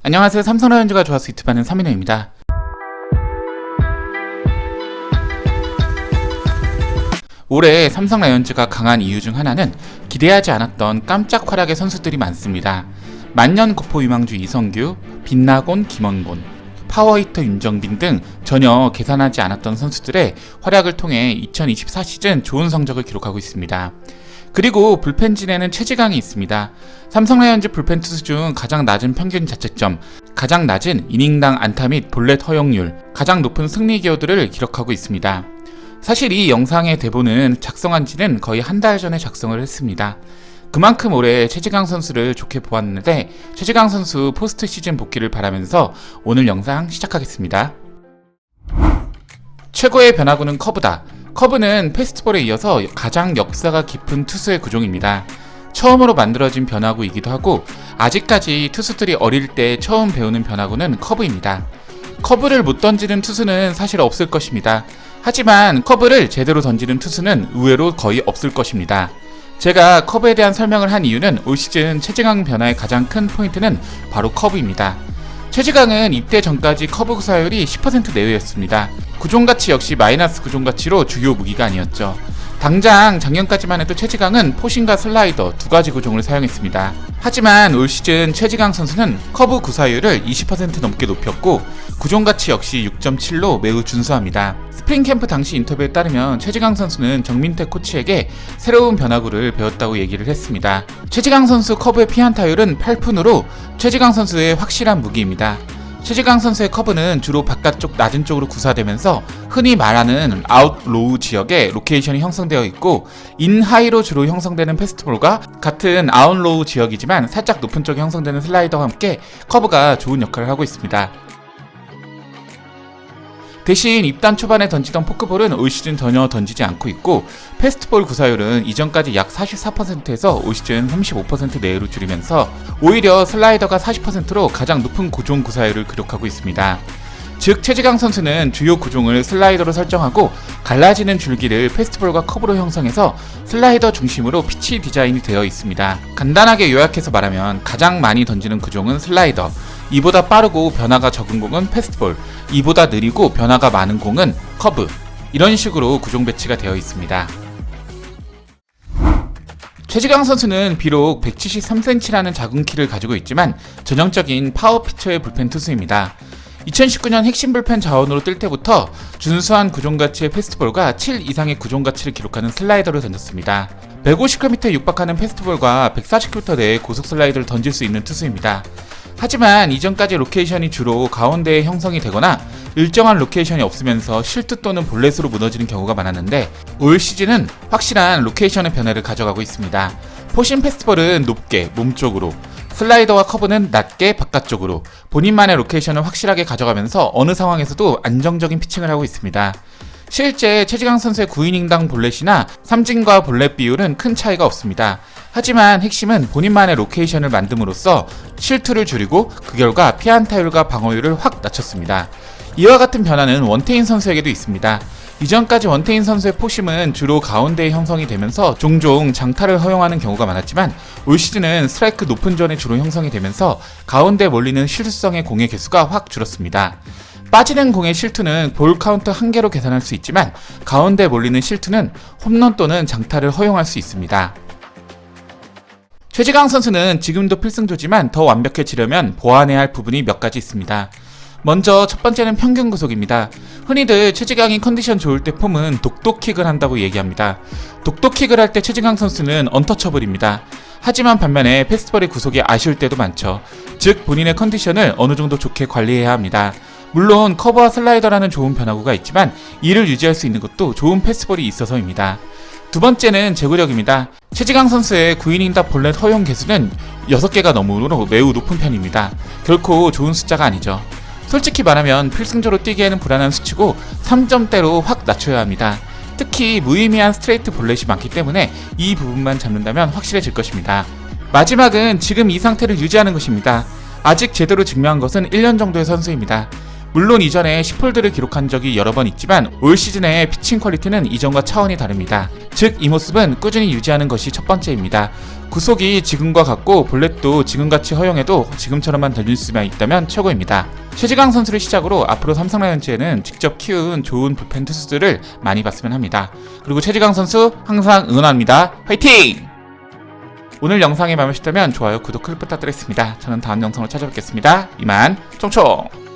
안녕하세요. 삼성 라이온즈가 좋아서 유튜브하는 삼인호입니다. 올해 삼성 라이온즈가 강한 이유 중 하나는 기대하지 않았던 깜짝 활약의 선수들이 많습니다. 만년 고포 유망주 이성규, 빛나곤 김원곤, 파워히터 윤정빈 등 전혀 계산하지 않았던 선수들의 활약을 통해 2024 시즌 좋은 성적을 기록하고 있습니다. 그리고 불펜진에는 최지강이 있습니다. 삼성 라이온즈 불펜 투수 중 가장 낮은 평균 자책점, 가장 낮은 이닝당 안타 및 볼넷 허용률, 가장 높은 승리 기여도를 기록하고 있습니다. 사실 이 영상의 대본은 작성한 지는 거의 한 달 전에 작성을 했습니다. 그만큼 올해 최지강 선수를 좋게 보았는데 최지강 선수 포스트 시즌 복귀를 바라면서 오늘 영상 시작하겠습니다. 최고의 변화구는 커브다. 커브는 패스트볼에 이어서 가장 역사가 깊은 투수의 구종입니다. 처음으로 만들어진 변화구이기도 하고 아직까지 투수들이 어릴 때 처음 배우는 변화구는 커브입니다. 커브를 못 던지는 투수는 사실 없을 것입니다. 하지만 커브를 제대로 던지는 투수는 의외로 거의 없을 것입니다. 제가 커브에 대한 설명을 한 이유는 올 시즌 최지강 변화의 가장 큰 포인트는 바로 커브입니다. 최지강은 입대 전까지 커브 구사율이 10% 내외였습니다. 구종가치 역시 마이너스 구종가치로 주요 무기가 아니었죠. 당장 작년까지만 해도 최지강은 포신과 슬라이더 두 가지 구종을 사용했습니다. 하지만 올 시즌 최지강 선수는 커브 구사율을 20% 넘게 높였고 구종가치 역시 6.7로 매우 준수합니다. 스프링 캠프 당시 인터뷰에 따르면 최지강 선수는 정민태 코치에게 새로운 변화구를 배웠다고 얘기를 했습니다. 최지강 선수 커브의 피안타율은 8푼으로 최지강 선수의 확실한 무기입니다. 최지강 선수의 커브는 주로 바깥쪽 낮은 쪽으로 구사되면서 흔히 말하는 아웃로우 지역에 로케이션이 형성되어 있고 인하이로 주로 형성되는 패스트볼과 같은 아웃로우 지역이지만 살짝 높은 쪽에 형성되는 슬라이더와 함께 커브가 좋은 역할을 하고 있습니다. 대신 입단 초반에 던지던 포크볼은 올 시즌 전혀 던지지 않고 있고 패스트볼 구사율은 이전까지 약 44%에서 올 시즌 35% 내외로 줄이면서 오히려 슬라이더가 40%로 가장 높은 구종 구사율을 기록하고 있습니다. 즉 최지강 선수는 주요 구종을 슬라이더로 설정하고 갈라지는 줄기를 패스트볼과 커브로 형성해서 슬라이더 중심으로 피치 디자인이 되어 있습니다. 간단하게 요약해서 말하면 가장 많이 던지는 구종은 슬라이더, 이보다 빠르고 변화가 적은 공은 패스트볼, 이보다 느리고 변화가 많은 공은 커브, 이런 식으로 구종 배치가 되어 있습니다. 최지강 선수는 비록 173cm라는 작은 키를 가지고 있지만 전형적인 파워 피처의 불펜 투수입니다. 2019년 핵심 불펜 자원으로 뜰 때부터 준수한 구종가치의 패스트볼과 7 이상의 구종가치를 기록하는 슬라이더를 던졌습니다. 150km에 육박하는 패스트볼과 140km 내의 고속 슬라이더를 던질 수 있는 투수입니다. 하지만 이전까지 로케이션이 주로 가운데에 형성이 되거나 일정한 로케이션이 없으면서 실투 또는 볼넷으로 무너지는 경우가 많았는데 올 시즌은 확실한 로케이션의 변화를 가져가고 있습니다. 포신 패스트볼은 높게 몸쪽으로, 슬라이더와 커브는 낮게 바깥쪽으로 본인만의 로케이션을 확실하게 가져가면서 어느 상황에서도 안정적인 피칭을 하고 있습니다. 실제 최지강 선수의 9이닝당 볼넷이나 삼진과 볼넷 비율은 큰 차이가 없습니다. 하지만 핵심은 본인만의 로케이션을 만듦으로써 실투를 줄이고 그 결과 피안타율과 방어율을 확 낮췄습니다. 이와 같은 변화는 원태인 선수에게도 있습니다. 이전까지 원태인 선수의 포심은 주로 가운데에 형성이 되면서 종종 장타를 허용하는 경우가 많았지만 올 시즌은 스트라이크 높은 존에 주로 형성이 되면서 가운데 몰리는 실수성의 공의 개수가 확 줄었습니다. 빠지는 공의 실투는 볼 카운트 1개로 계산할 수 있지만 가운데 몰리는 실투는 홈런 또는 장타를 허용할 수 있습니다. 최지강 선수는 지금도 필승조지만 더 완벽해지려면 보완해야 할 부분이 몇 가지 있습니다. 먼저 첫 번째는 평균 구속입니다. 흔히들 최지강이 컨디션 좋을 때 폼은 독독킥을 한다고 얘기합니다. 독독킥을 할 때 최지강 선수는 언터처블입니다. 하지만 반면에 패스트볼의 구속이 아쉬울 때도 많죠. 즉 본인의 컨디션을 어느 정도 좋게 관리해야 합니다. 물론 커브와 슬라이더라는 좋은 변화구가 있지만 이를 유지할 수 있는 것도 좋은 패스트볼이 있어서입니다. 두 번째는 제구력입니다. 최지강 선수의 9이닝당 볼넷 허용 개수는 6개가 넘으므로 매우 높은 편입니다. 결코 좋은 숫자가 아니죠. 솔직히 말하면 필승조로 뛰기에는 불안한 수치고 3점대로 확 낮춰야 합니다. 특히 무의미한 스트레이트 볼넷이 많기 때문에 이 부분만 잡는다면 확실해질 것입니다. 마지막은 지금 이 상태를 유지하는 것입니다. 아직 제대로 증명한 것은 1년 정도의 선수입니다. 물론 이전에 10홀드를 기록한 적이 여러 번 있지만 올 시즌의 피칭 퀄리티는 이전과 차원이 다릅니다. 즉 이 모습은 꾸준히 유지하는 것이 첫 번째입니다. 구속이 지금과 같고 볼넷도 지금같이 허용해도 지금처럼만 던질 수만 있다면 최고입니다. 최지강 선수를 시작으로 앞으로 삼성 라이온즈에는 직접 키운 좋은 불펜 투수들을 많이 봤으면 합니다. 그리고 최지강 선수 항상 응원합니다. 화이팅! 오늘 영상이 마음에 드셨다면 좋아요, 구독 클릭 부탁드리겠습니다. 저는 다음 영상으로 찾아뵙겠습니다. 이만 총총!